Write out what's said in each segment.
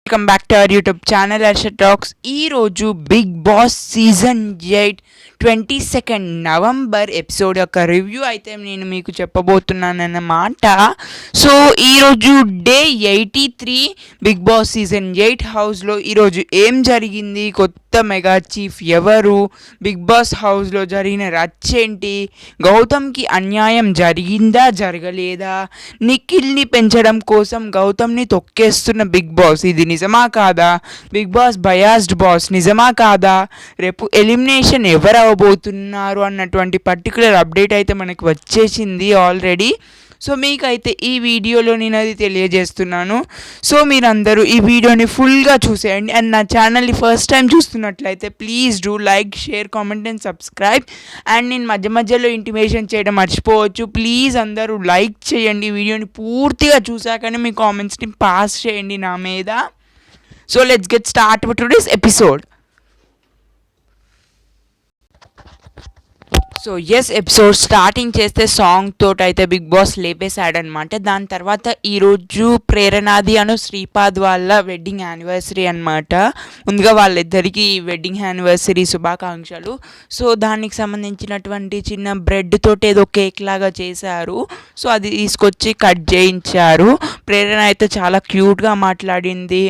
Welcome back to our YouTube channel Harsha talks. ఈరోజు Bigg Boss season 8 22 November episode యొక్క review అయితే నేను మీకు చెప్పబోతున్నానన్నమాట. సో ఈరోజు డే 83 బిగ్ బాస్ సీజన్ 8 హౌస్లో ఈరోజు ఏం జరిగింది, కొత్త మెగా చీఫ్ ఎవరు, బిగ్ బాస్ హౌస్లో జరిగిన రచ్చేంటి, గౌతమ్కి అన్యాయం జరిగిందా జరగలేదా, నిఖిల్ని పెంచడం కోసం గౌతమ్ని తొక్కేస్తున్న బిగ్ బాస్ ఇది నిజమా కాదా, బిగ్ బాస్ బయాస్డ్ బాస్ నిజమా కాదా, రేపు ఎలిమినేషన్ ఎవరు అవ్వబోతున్నారు అన్నటువంటి పర్టికులర్ అప్డేట్ అయితే మనకి వచ్చేసింది ఆల్రెడీ. సో మీకైతే ఈ వీడియోలో నేను అది తెలియజేస్తున్నాను. సో మీరందరూ ఈ వీడియోని ఫుల్గా చూసేయండి. అండ్ నా ఛానల్ని ఫస్ట్ టైం చూస్తున్నట్లయితే please do like, share, comment and subscribe. And నేను మధ్య మధ్యలో ఇంటిమేషన్ చేయడం మర్చిపోవచ్చు. ప్లీజ్ అందరూ లైక్ చేయండి. వీడియోని పూర్తిగా చూసాకనే మీ కామెంట్స్ని పాస్ చేయండి నా మీద. So let's get started with today's episode. So yes, episode starting చేస్తే సాంగ్ తోటి అయితే బిగ్ బాస్ లేపేశాడనమాట. దాని తర్వాత ఈరోజు ప్రేరణాది అను శ్రీపాద్ వాళ్ళ వెడ్డింగ్ యానివర్సరీ అనమాట. ముందుగా వాళ్ళిద్దరికీ వెడ్డింగ్ యానివర్సరీ శుభాకాంక్షలు. సో దానికి సంబంధించినటువంటి చిన్న బ్రెడ్ తోటి ఏదో కేక్ లాగా చేశారు. సో అది తీసుకొచ్చి కట్ చేయించారు. ప్రేరణ అయితే చాలా క్యూట్గా మాట్లాడింది,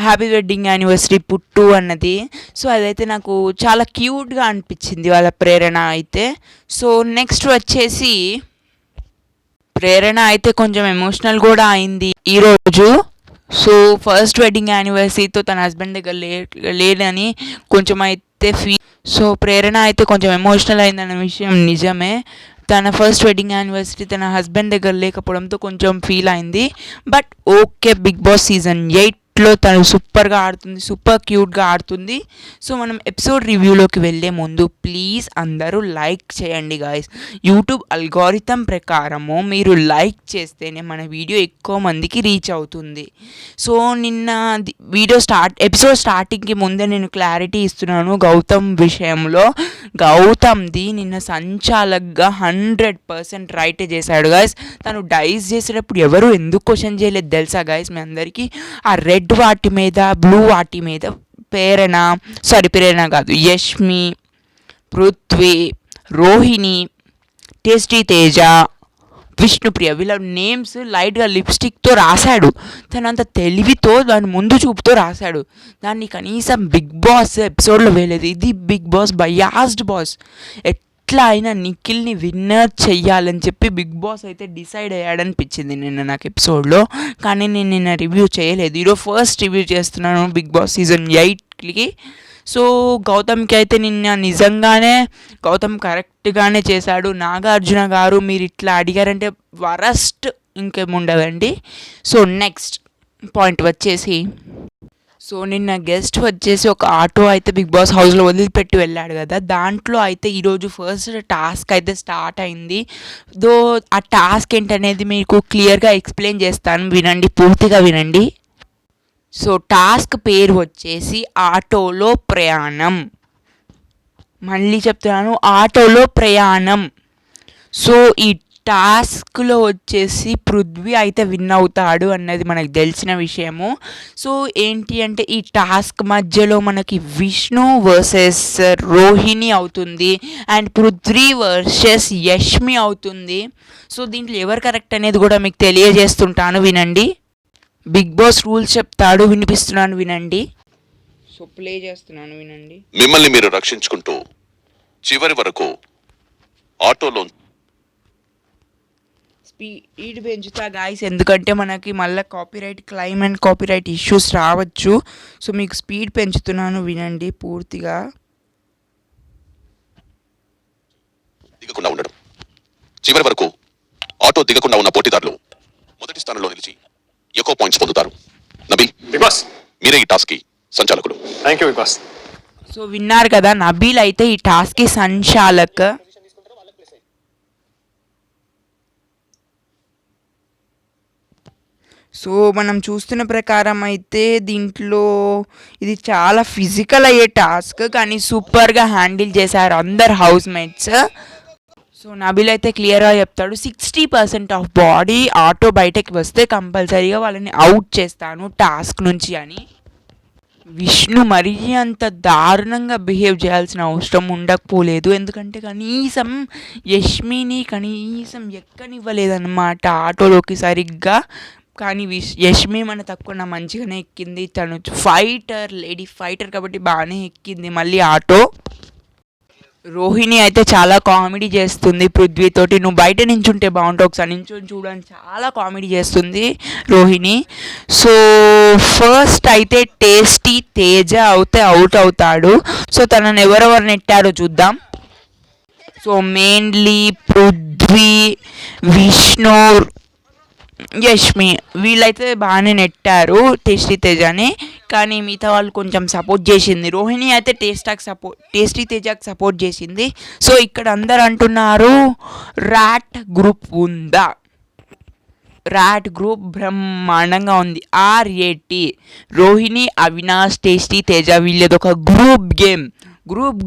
హ్యాపీ వెడ్డింగ్ యానివర్సరీ పుట్టు అన్నది. సో అదైతే నాకు చాలా క్యూట్గా అనిపించింది వాళ్ళ ప్రేరణ అయితే. సో నెక్స్ట్ వచ్చేసి ప్రేరణ అయితే కొంచెం ఎమోషనల్ కూడా అయింది ఈరోజు. సో ఫస్ట్ వెడ్డింగ్ యానివర్సరీతో తన హస్బెండ్ దగ్గర లేదని కొంచెం అయితే సో ప్రేరణ అయితే కొంచెం ఎమోషనల్ అయిందన్న విషయం నిజమే. తన ఫస్ట్ వెడ్డింగ్ యానివర్సరీ తన హస్బెండ్ దగ్గర లేకపోవడంతో కొంచెం ఫీల్ అయింది. But okay, Bigg Boss season 8లో తను సూపర్గా ఆడుతుంది, సూపర్ క్యూట్గా ఆడుతుంది. సో మనం ఎపిసోడ్ రివ్యూలోకి వెళ్ళే ముందు ప్లీజ్ అందరూ లైక్ చేయండి గాయస్. యూట్యూబ్ అల్గోరిథం ప్రకారము మీరు లైక్ చేస్తేనే మన వీడియో ఎక్కువ మందికి రీచ్ అవుతుంది. సో నిన్న ఎపిసోడ్ స్టార్టింగ్కి ముందే నేను క్లారిటీ ఇస్తున్నాను గౌతమ్ విషయంలో. గౌతమ్ది నిన్న సంచాలక్గా 100% రైట్ చేశాడు గాయస్. తను డైస్ చేసేటప్పుడు ఎవరు ఎందుకు క్వశ్చన్ చేయలేదు తెలుసా గాయస్ మీ అందరికీ? ఆ రెడ్ వాటి మీద, బ్లూ వాటి మీద ప్రేరణ కాదు, యష్మి, పృథ్వీ, రోహిణి, టేస్టీ తేజ, విష్ణుప్రియ వీళ్ళ నేమ్స్ లైట్గా లిప్స్టిక్తో రాశాడు. తనంత తెలివితో దాని ముందు చూపుతో రాశాడు. దాన్ని కనీసం బిగ్ బాస్ ఎపిసోడ్లో వేయలేదు. ఇది బిగ్ బాస్ బయాస్డ్ బాస్. ఎట్లా అయినా నిఖిల్ని విన్నర్ చెయ్యాలని చెప్పి బిగ్ బాస్ అయితే డిసైడ్ అయ్యాడనిపించింది నిన్న నాకు ఎపిసోడ్లో. కానీ నేను నిన్న రివ్యూ చేయలేదు, ఈరోజు ఫస్ట్ రివ్యూ చేస్తున్నాను బిగ్ బాస్ సీజన్ 8కి. సో గౌతమ్కి అయితే నిన్న నిజంగానే గౌతమ్ కరెక్ట్గానే చేశాడు. నాగార్జున గారు మీరు ఇట్లా అడిగారంటే వరస్ట్ ఇంకేముండదండి. సో నెక్స్ట్ పాయింట్ వచ్చేసి, సో నిన్న గెస్ట్ వచ్చేసి ఒక ఆటో అయితే బిగ్ బాస్ హౌస్లో వదిలిపెట్టి వెళ్ళాడు కదా, దాంట్లో అయితే ఈరోజు ఫస్ట్ టాస్క్ అయితే స్టార్ట్ అయింది. ఆ టాస్క్ ఏంటనేది మీకు క్లియర్గా ఎక్స్ప్లెయిన్ చేస్తాను, వినండి, పూర్తిగా వినండి. సో టాస్క్ పేరు వచ్చేసి ఆటోలో ప్రయాణం. మళ్ళీ చెప్తున్నాను, ఆటోలో ప్రయాణం. సో ఈ టాస్క్లో వచ్చేసి పృథ్వీ అయితే విన్ అవుతాడు అన్నది మనకు తెలిసిన విషయము. సో ఏంటి అంటే ఈ టాస్క్ మధ్యలో మనకి విష్ణు వర్సెస్ రోహిణి అవుతుంది అండ్ పృథ్వీ వర్సెస్ యష్మి అవుతుంది. సో దీంట్లో ఎవరు కరెక్ట్ అనేది కూడా మీకు తెలియజేస్తుంటాను, వినండి. బిగ్ బాస్ రూల్స్ చెప్తాడు, వినిపిస్తున్నాను, వినండి. సో ప్లే చేస్తున్నాను, వినండి. మిమ్మల్ని మీరు రక్షించుకుంటూ చివరి వరకు ఆటోలో స్పీడ్ పెంచుతా గాయస్, ఎందుకంటే మనకి మళ్ళీ క్లైమ్ అండ్ కాపీరైట్ ఇష్యూస్ రావచ్చు. సో మీకు స్పీడ్ పెంచుతున్నాను, వినండి పూర్తిగా. దిగకుండా ఉండడం. చివరి వరకు ఆటో దిగకుండా ఉన్న పోటీదారులు మొదటి స్థానంలో నిలిచి ఎక్కువ పాయింట్స్ పొందుతారు. నబీల్, బిగ్ బాస్ మీరే ఈ టాస్క్ కి సంచాలకుడు. Thank you Bigg Boss. So విన్నారు కదా, నబీల్ అయితే ఈ టాస్క్ కి సంచాలక్. సో మనం చూస్తున్న ప్రకారం అయితే దీంట్లో ఇది చాలా ఫిజికల్ అయ్యే టాస్క్, కానీ సూపర్గా హ్యాండిల్ చేశారు అందరు హౌస్ మేట్స్. సో నబిల్ అయితే క్లియర్గా చెప్తాడు 60% ఆఫ్ బాడీ ఆటో బయటకి వస్తే కంపల్సరీగా వాళ్ళని అవుట్ చేస్తాను టాస్క్ నుంచి అని. విష్ణు మరీ అంత దారుణంగా బిహేవ్ చేయాల్సిన అవసరం ఉండకపోలేదు, ఎందుకంటే కనీసం యష్మిని కనీసం ఎక్కనివ్వలేదన్నమాట ఆటోలోకి సరిగ్గా. కానీ యష్మి మన తక్కువ మంచిగానే ఎక్కింది, తను ఫైటర్, లేడీ ఫైటర్ కాబట్టి బాగానే ఎక్కింది మళ్ళీ ఆటో. రోహిణి అయితే చాలా కామెడీ చేస్తుంది పృథ్వీతోటి, నువ్వు బయట నించుంటే బాగుంటావు, ఒకసారి నించొని చూడని చాలా కామెడీ చేస్తుంది రోహిణి. సో ఫస్ట్ అయితే టేస్టీ తేజ అయితే అవుట్ అవుతాడు. సో తనని ఎవరెవరు నెట్టారో చూద్దాం. సో మెయిన్లీ పృథ్వీ, విష్ణు, యష్మి వీళ్ళైతే బాగానే నెట్టారు టేస్టీ తేజని. కానీ మిగతా వాళ్ళు కొంచెం సపోర్ట్ చేసింది. రోహిణి అయితే టేస్టీ తేజకి సపోర్ట్ చేసింది. సో ఇక్కడ అందరు అంటున్నారు ర్యాట్ గ్రూప్ ఉందా, ర్యాట్ గ్రూప్ బ్రహ్మాండంగా ఉంది. RAT రోహిణి, అవినాష్, టేస్టీ తేజ వీళ్ళది ఒక గ్రూప్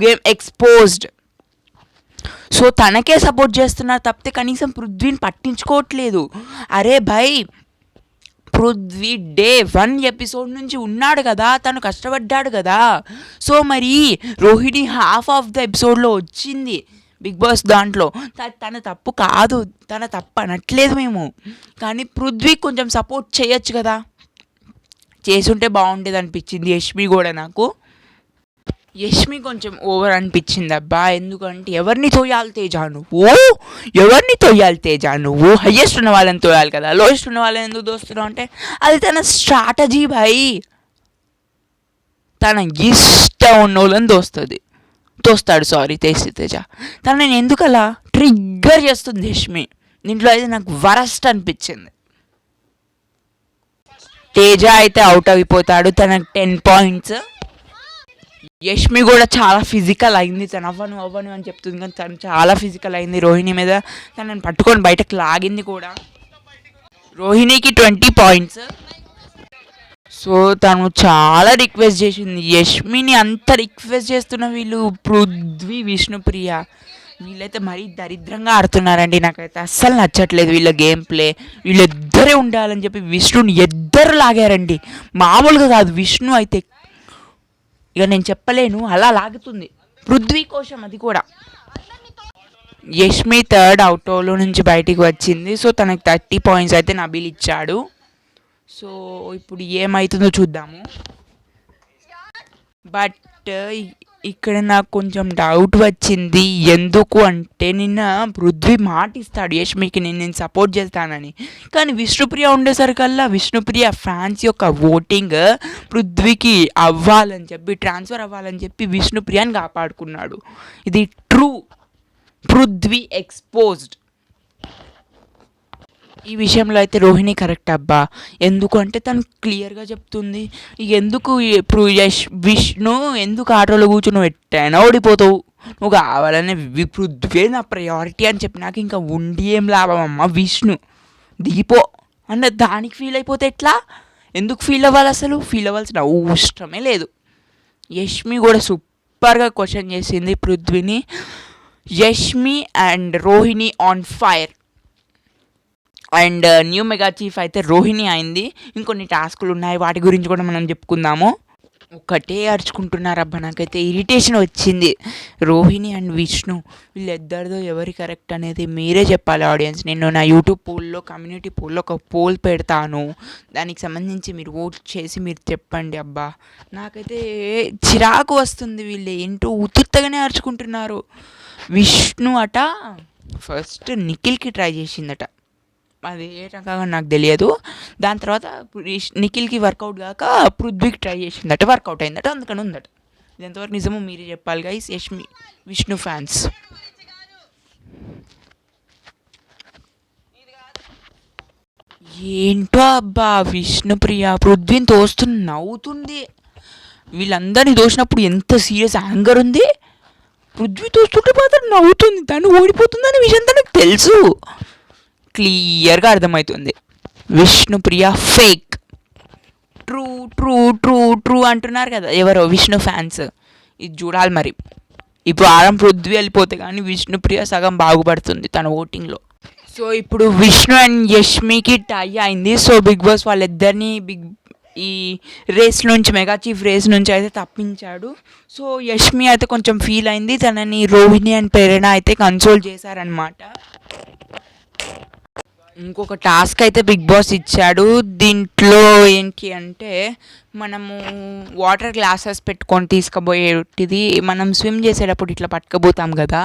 గేమ్ ఎక్స్పోజ్డ్. సో తనకే సపోర్ట్ చేస్తున్నారు తప్పితే కనీసం పృథ్వీని పట్టించుకోవట్లేదు. అరే భయ్, పృథ్వీ డే 1 ఎపిసోడ్ నుంచి ఉన్నాడు కదా, తను కష్టపడ్డాడు కదా. సో మరి రోహిణి హాఫ్ ఆఫ్ ద ఎపిసోడ్లో వచ్చింది బిగ్ బాస్ దాంట్లో, తన తప్పు కాదు, తన తప్పు అనట్లేదు మేము. కానీ పృథ్వీ కొంచెం సపోర్ట్ చేయొచ్చు కదా, చేసుంటే బాగుండేది అనిపించింది యష్మి కూడా నాకు. యష్మి కొంచెం ఓవర్ అనిపించింది అబ్బా, ఎందుకంటే ఎవరిని తోయాలి తేజ నువ్వు హయ్యెస్ట్ ఉన్న వాళ్ళని తోయాలి కదా, లోయెస్ట్ ఉన్న వాళ్ళని ఎందుకు దోస్తున్నావు అంటే అది తన స్ట్రాటజీ భాయ్. తన ఇష్టం ఉన్న వాళ్ళని తోస్తాడు టేస్టీ తేజ. తనని ఎందుకు అలా ట్రిగ్గర్ చేస్తుంది యష్మి, దీంట్లో అయితే నాకు వరస్ట్ అనిపించింది. తేజ అయితే అవుట్ అయిపోతాడు, తనకు 10 పాయింట్స్. యష్మి కూడా చాలా ఫిజికల్ అయింది, తను అవ్వను అని చెప్తుంది కానీ తను చాలా ఫిజికల్ అయింది రోహిణి మీద, తనని పట్టుకొని బయటకు లాగింది కూడా. రోహిణికి 20 పాయింట్స్. సో తను చాలా రిక్వెస్ట్ చేసింది యష్మిని, అంత రిక్వెస్ట్ చేస్తున్న వీళ్ళు పృథ్వీ, విష్ణుప్రియ వీళ్ళైతే మరీ దరిద్రంగా ఆడుతున్నారండి. నాకైతే అస్సలు నచ్చట్లేదు వీళ్ళ గేమ్ ప్లే. వీళ్ళిద్దరే ఉండాలని చెప్పి విష్ణుని ఇద్దరు లాగారండి, మామూలుగా కాదు. విష్ణు అయితే ఇక నేను చెప్పలేను, అలా లాగుతుంది పృథ్వీ కోసం అది కూడా. యష్మి థర్డ్ అవుటోలో నుంచి బయటికి వచ్చింది. సో తనకు 30 పాయింట్స్ అయితే నబిల్ ఇచ్చాడు. సో ఇప్పుడు ఏమవుతుందో చూద్దాము. బట్ ఇక్కడ నాకు కొంచెం డౌట్ వచ్చింది, ఎందుకు అంటే నిన్న పృథ్వీ మాట ఇస్తాడు యష్మికి నేను సపోర్ట్ చేస్తానని, కానీ విష్ణుప్రియ ఉండేసరికల్లా విష్ణుప్రియ ఫ్యాన్స్ యొక్క ఓటింగ్ పృథ్వీకి అవ్వాలని చెప్పి, ట్రాన్స్ఫర్ అవ్వాలని చెప్పి విష్ణుప్రియని కాపాడుకున్నాడు. ఇది ట్రూ పృథ్వీ ఎక్స్పోజ్డ్. ఈ విషయంలో అయితే రోహిణి కరెక్ట్ అబ్బా, ఎందుకు అంటే తను క్లియర్గా చెప్తుంది ఎందుకు ఇప్పుడు విష్ణు ఎందుకు ఆటోలో కూర్చొని ఎట్టైనా ఓడిపోతావు, నువ్వు కావాలని పృథ్వీ నా ప్రయారిటీ అని చెప్పినాక ఇంకా ఉండి ఏం లాభం అమ్మ, విష్ణు దిగిపో అన్న దానికి ఫీల్ అయిపోతే ఎట్లా, ఎందుకు ఫీల్ అవ్వాలి, అసలు ఫీల్ అవ్వాల్సిన అవసరమే లేదు. యష్మి కూడా సూపర్గా క్వశ్చన్ చేసింది పృథ్వీని. Yashmi and Rohini on fire. And new mega chief అయితే రోహిణి అయింది. ఇంకొన్ని టాస్కులు ఉన్నాయి, వాటి గురించి కూడా మనం చెప్పుకుందాము. ఒకటే అరుచుకుంటున్నారు అబ్బా, నాకైతే ఇరిటేషన్ వచ్చింది. రోహిణి అండ్ విష్ణు వీళ్ళిద్దరిదో ఎవరి కరెక్ట్ అనేది మీరే చెప్పాలి ఆడియన్స్. నేను నా యూట్యూబ్ పోల్లో, కమ్యూనిటీ పోల్లో ఒక పోల్ పెడతాను, దానికి సంబంధించి మీరు ఓట్ చేసి మీరు చెప్పండి. అబ్బా నాకైతే చిరాకు వస్తుంది, వీళ్ళు ఏంటో ఉత్తుత్తగానే అరుచుకుంటున్నారు. విష్ణు అట ఫస్ట్ నిఖిల్కి ట్రై చేసిందట, అది ఏ రకంగా నాకు తెలియదు. దాని తర్వాత నిఖిల్కి వర్కౌట్ కాక పృథ్వీకి ట్రై చేసిందట, వర్కౌట్ అయిందట, అందుకని ఉందట. ఇది ఎంతవరకు నిజమో మీరే చెప్పాలి గైస్, యష్మి విష్ణు ఫ్యాన్స్. ఏంటో అబ్బా, విష్ణుప్రియ పృథ్వీని తోస్తుంది, నవ్వుతుంది. వీళ్ళందరినీ తోసినప్పుడు ఎంత సీరియస్ యాంగర్ ఉంది, పృథ్వీ తోస్తుంటే మాత్రం నవ్వుతుంది. తను ఓడిపోతుందని విషయం తనకు తెలుసు, క్లియర్గా అర్థమవుతుంది. Vishnupriya fake, true true true true అంటున్నారు కదా ఎవరో విష్ణు ఫ్యాన్స్, ఇది చూడాలి మరి. ఈ వారం పృథ్వీ వెళ్ళిపోతే కానీ విష్ణుప్రియ సగం బాగుపడుతుంది తన ఓటింగ్లో. సో ఇప్పుడు విష్ణు అండ్ యష్మికి టై అయింది. సో బిగ్ బాస్ వాళ్ళిద్దరిని ఈ రేస్ నుంచి, మెగా చీఫ్ రేస్ నుంచి అయితే తప్పించాడు. సో యష్మి అయితే కొంచెం ఫీల్ అయింది, తనని రోహిణి అండ్ ప్రేరణ అయితే కన్సోల్ చేశారనమాట. ఇంకొక టాస్క్ అయితే బిగ్ బాస్ ఇచ్చాడు. దీంట్లో ఏంటి అంటే మనము వాటర్ గ్లాసెస్ పెట్టుకొని తీసుకుపోయేటిది, మనం స్విమ్ చేసేటప్పుడు ఇట్లా పట్టుకుపోతాం కదా,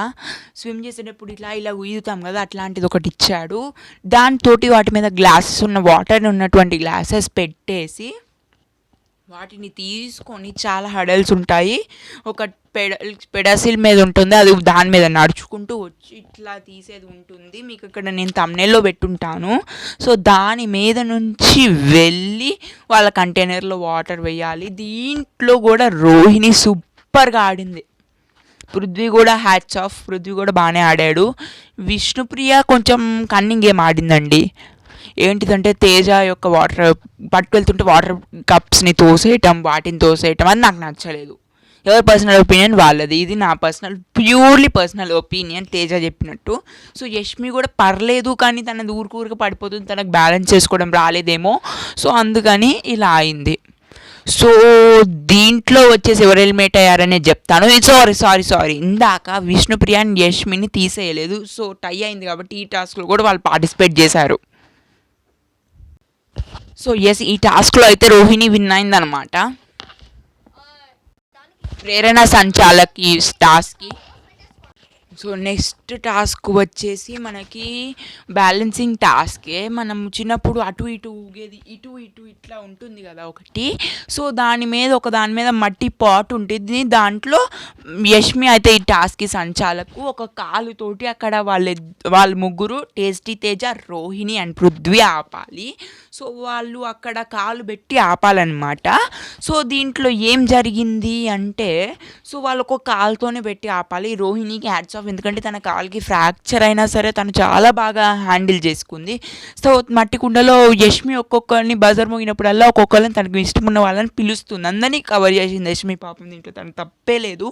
స్విమ్ చేసేటప్పుడు ఇట్లా ఇలా ఉయ్యుతాం కదా, అట్లాంటిది ఒకటి ఇచ్చాడు. దాంతో వాటి మీద గ్లాసెస్ ఉన్న వాటర్ ఉన్నటువంటి గ్లాసెస్ పెట్టేసి వాటిని తీసుకొని, చాలా హడల్స్ ఉంటాయి, ఒక పెడసిల్ మీద ఉంటుంది, అది దాని మీద నడుచుకుంటూ వచ్చి ఇట్లా తీసేది ఉంటుంది. మీకు ఇక్కడ నేను థంబ్నెయిల్లో పెట్టుంటాను. సో దాని మీద నుంచి వెళ్ళి వాళ్ళ కంటైనర్లో వాటర్ వేయాలి. దీంట్లో కూడా రోహిణి సూపర్గా ఆడింది. పృథ్వీ కూడా హ్యాట్స్ ఆఫ్, పృథ్వీ కూడా బాగానే ఆడాడు. విష్ణుప్రియ కొంచెం కన్నింగ్ గేమ్ ఆడిందండి. ఏంటిదంటే తేజ యొక్క వాటర్ పట్టుకెళ్తుంటే వాటర్ కప్స్ని తోసేయటం, వాటిని తోసేయటం, అది నాకు నచ్చలేదు. ఎవరి పర్సనల్ ఒపీనియన్ వాళ్ళది, ఇది నా ప్యూర్లీ పర్సనల్ ఒపీనియన్ తేజ చెప్పినట్టు. సో యష్మి కూడా పర్లేదు, కానీ తనది ఊరికి పడిపోతుంది, తనకు బ్యాలెన్స్ చేసుకోవడం రాలేదేమో, సో అందుకని ఇలా అయింది. సో దీంట్లో వచ్చేసి ఎవరు ఎలిమినేట్ అయ్యారనే చెప్తాను. సారీ ఇందాక విష్ణుప్రియ అండ్ యష్మిని తీసేయలేదు. సో టై అయింది కాబట్టి ఈ టాస్క్లో కూడా వాళ్ళు పార్టిసిపేట్ చేశారు. సో ఎస్, ఈ టాస్క్లో అయితే రోహిణి విన్ అయిందనమాట. ప్రేరణ సంచాలక్ ఈ టాస్క్కి. సో నెక్స్ట్ టాస్క్ వచ్చేసి మనకి బ్యాలెన్సింగ్ టాస్కే. మనం చిన్నప్పుడు అటు ఇటు ఊగేది, ఇటు ఇట్లా ఉంటుంది కదా ఒకటి. సో దాని మీద మట్టి పాట్ ఉంటుంది. దాంట్లో యష్మి అయితే ఈ టాస్క్కి సంచాలకు. ఒక కాలుతోటి అక్కడ వాళ్ళ ముగ్గురు, టేస్టీ తేజ, రోహిణి అండ్ పృథ్వీ ఆపాలి. సో వాళ్ళు అక్కడ కాలు పెట్టి ఆపాలన్నమాట. సో దీంట్లో ఏం జరిగింది అంటే, సో వాళ్ళు ఒక కాలుతోనే పెట్టి ఆపాలి. రోహిణికి హ్యాట్స్ ఆఫ్, ఎందుకంటే తన కాలుకి ఫ్రాక్చర్ అయినా సరే తను చాలా బాగా హ్యాండిల్ చేసుకుంది. సో మట్టి కుండలో యష్మి ఒక్కొక్కరిని బజర్ మోగినప్పుడల్లా ఒక్కొక్కరిని తనకు ఇష్టం ఉన్న వాళ్ళని పిలుస్తుంది. అందరినీ కవర్ చేసింది యష్మి, పాపం దీంట్లో తను తప్పే లేదు.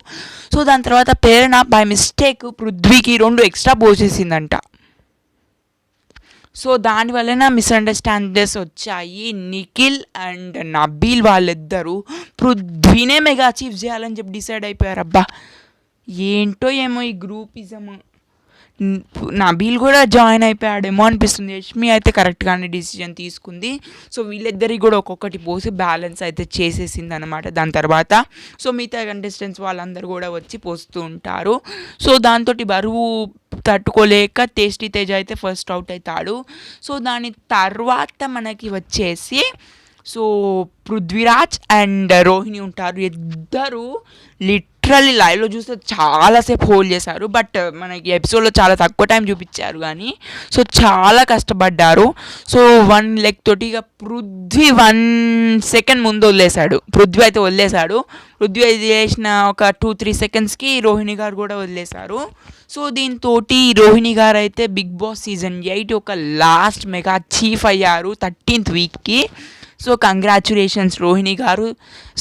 సో దాని తర్వాత ప్రేరణ బై మిస్టేక్ పృథ్వీకి 2 ఎక్స్ట్రా పోసేసిందంట. సో దానివల్ల మిస్అండర్స్టాండింగ్స్ వచ్చాయి. నిఖిల్ అండ్ నబీల్ వాళ్ళిద్దరూ పృథ్వీనే మెగా చీఫ్ చేయాలని చెప్పి డిసైడ్ అయిపోయారు. అబ్బా ఏంటో ఏమో ఈ గ్రూపిజం. నబీల్ కూడా జాయిన్ అయిపోయాడేమో అనిపిస్తుంది. యష్మి అయితే కరెక్ట్గానే డిసిజన్ తీసుకుంది. సో వీళ్ళిద్దరికి కూడా ఒక్కొక్కటి పోసి బ్యాలెన్స్ అయితే చేసేసింది అనమాట. దాని తర్వాత సో మిగతా కంటెస్టెంట్స్ వాళ్ళందరూ కూడా వచ్చి పోస్తూ ఉంటారు. సో దాంతో బరువు తట్టుకోలేక టేస్టీ తేజ అయితే ఫస్ట్ అవుట్ అవుతాడు. సో దాని తర్వాత మనకి వచ్చేసి సో పృథ్వీరాజ్ అండ్ రోహిణి ఉంటారు. ఇద్దరు లిటరల్లీ లైవ్లో చూస్తే చాలాసేపు హోల్డ్ చేశారు. బట్ మనకి ఎపిసోడ్లో చాలా తక్కువ టైం చూపించారు, కానీ సో చాలా కష్టపడ్డారు. సో 1 లెగ్ తోటి ఇక పృథ్వీ 1 సెకండ్ ముందు వదిలేశాడు. పృథ్వీ అయితే వదిలేశాడు. పృథ్వీ చేసిన ఒక 2-3 సెకండ్స్కి రోహిణి గారు కూడా వదిలేశారు. సో దీంతో రోహిణి గారు అయితే బిగ్ బాస్ సీజన్ 8 ఒక లాస్ట్ మెగా చీఫ్ అయ్యారు 13th వీక్కి. సో కంగ్రాచ్యులేషన్స్ రోహిణి గారు.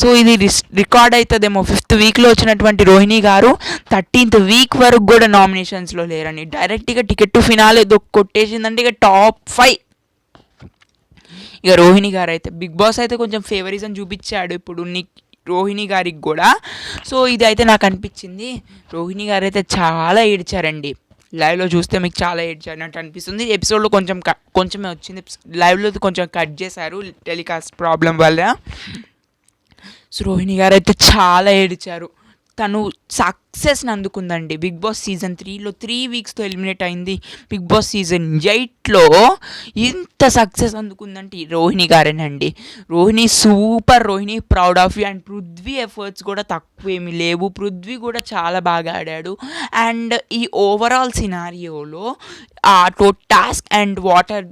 సో ఇది రికార్డ్ అవుతుందేమో, 5th వీక్లో వచ్చినటువంటి రోహిణి గారు 13th వీక్ వరకు కూడా నామినేషన్స్లో లేరండి. డైరెక్ట్గా టికెట్ టు ఫినాలే కొట్టేసిందంటే ఇక టాప్ 5. ఇక రోహిణి గారు అయితే బిగ్ బాస్ అయితే కొంచెం ఫేవరిజం చూపించాడు ఇప్పుడు రోహిణి గారికి కూడా. సో ఇది అయితే నాకు అనిపించింది, రోహిణి గారు అయితే చాలా ఏడ్చారండి. లైవ్లో చూస్తే మీకు చాలా ఏడ్చారినట్టు అనిపిస్తుంది. ఎపిసోడ్లో కొంచెమే వచ్చింది, లైవ్లో కొంచెం కట్ చేశారు టెలికాస్ట్ ప్రాబ్లం వల్ల. సో రోహిణి గారు అయితే చాలా ఏడ్చారు. తను సక్సెస్ని అందుకుందండి. బిగ్ బాస్ సీజన్ 3లో 3 వీక్స్తో ఎలిమినేట్ అయింది. బిగ్ బాస్ సీజన్ 8లో ఇంత సక్సెస్ అందుకుందంటే రోహిణి గారేనండి. Rohini super, Rohini proud of you. And Prithvi efforts కూడా తక్కువేమీ లేవు. పృథ్వీ కూడా చాలా బాగా ఆడాడు. అండ్ ఈ ఓవరాల్ సినారియోలో ఆ టాస్క్ అండ్ వాటర్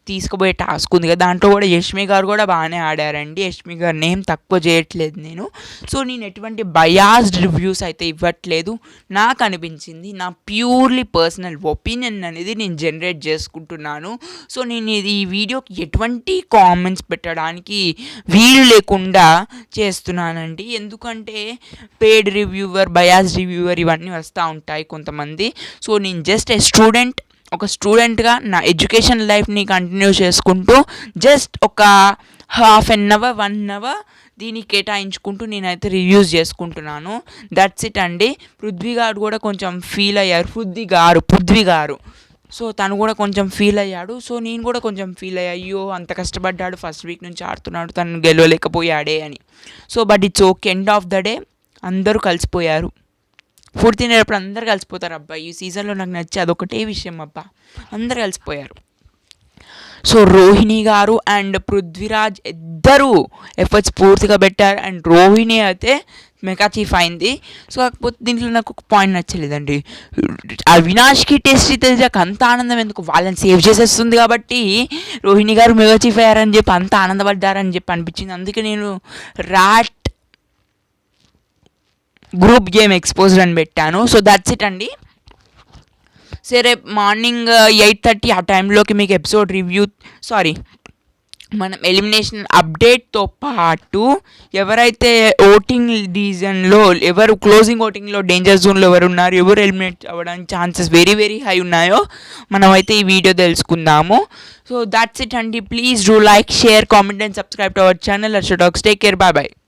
తీసుకుపోయే టాస్క్ ఉంది కదా, దాంట్లో కూడా యష్మి గారు కూడా బాగానే ఆడారండి. యష్మి గారిని ఏం తక్కువ చేయట్లేదు నేను. సో నేను ఎటువంటి బయాస్డ్ రివ్యూస్ అయితే ఇవ్వట్లేదు. అనిపించలేదు, నాకు అనిపించింది. నా ప్యూర్లీ పర్సనల్ ఒపీనియన్ అనేది నేను జనరేట్ చేసుకుంటున్నాను. సో నేను ఈ వీడియోకి ఎటువంటి కామెంట్స్ పెట్టడానికి వీలు లేకుండా చేస్తున్నానండి. ఎందుకంటే పేడ్ రివ్యూవర్, బయాస్ రివ్యూవర్ ఇవన్నీ వస్తూ ఉంటాయి కొంతమంది. సో నేను జస్ట్ ఒక స్టూడెంట్గా నా ఎడ్యుకేషన్ లైఫ్ని కంటిన్యూ చేసుకుంటూ జస్ట్ ఒక హాఫ్ అన్ అవర్ 1 అవర్ దీన్ని కేటాయించుకుంటూ నేనైతే రివ్యూస్ చేసుకుంటున్నాను. దట్స్ ఇట్ అండి. పృథ్వీ గారు కూడా కొంచెం ఫీల్ అయ్యారు. పృథ్వీ గారు సో తను కూడా కొంచెం ఫీల్ అయ్యాడు. సో నేను కూడా కొంచెం ఫీల్ అయ్యా, అయ్యో అంత కష్టపడ్డాడు, ఫస్ట్ వీక్ నుంచి ఆడుతున్నాడు, తను గెలవలేకపోయాడే అని. So but it's okay, end of the day అందరూ కలిసిపోయారు. ఫుడ్ తినేటప్పుడు అందరు కలిసిపోతారు అబ్బా. ఈ సీజన్లో నాకు నచ్చి అదొకటే విషయం అబ్బా, అందరు కలిసిపోయారు. సో రోహిణి గారు అండ్ పృథ్వీరాజ్ ఇద్దరు ఎఫర్ట్స్ పూర్తిగా పెట్టారు. అండ్ రోహిణి అయితే మెగా చీఫ్ అయింది. సో కాకపోతే దీంట్లో నాకు ఒక పాయింట్ నచ్చలేదండి. అవినాష్కి టేస్టీ తేజకి అంత ఆనందం ఎందుకు, వాళ్ళని సేవ్ చేసేస్తుంది కాబట్టి రోహిణి గారు మెగా చీఫ్ అయ్యారని చెప్పి అంత ఆనందపడ్డారని చెప్పి అనిపించింది. అందుకే నేను ర్యాట్ గ్రూప్ గేమ్ ఎక్స్పోజ్డ్ అని పెట్టాను. సో దట్స్ ఇట్ అండి. సరే రేపు మార్నింగ్ 8:30 ఆ టైంలోకి మీకు ఎపిసోడ్ మనం ఎలిమినేషన్ అప్డేట్తో పాటు ఎవరైతే ఓటింగ్ రీజన్లో క్లోజింగ్ ఓటింగ్లో డేంజర్ జోన్లో ఎవరు ఎలిమినేట్ అవ్వడానికి ఛాన్సెస్ వెరీ వెరీ హై ఉన్నాయో మనమైతే ఈ వీడియో తెలుసుకుందాము. సో దాట్స్ ఇట్ అండి. Please do like, share, comment and subscribe to our channel Harsha Talks. Take care. Bye bye.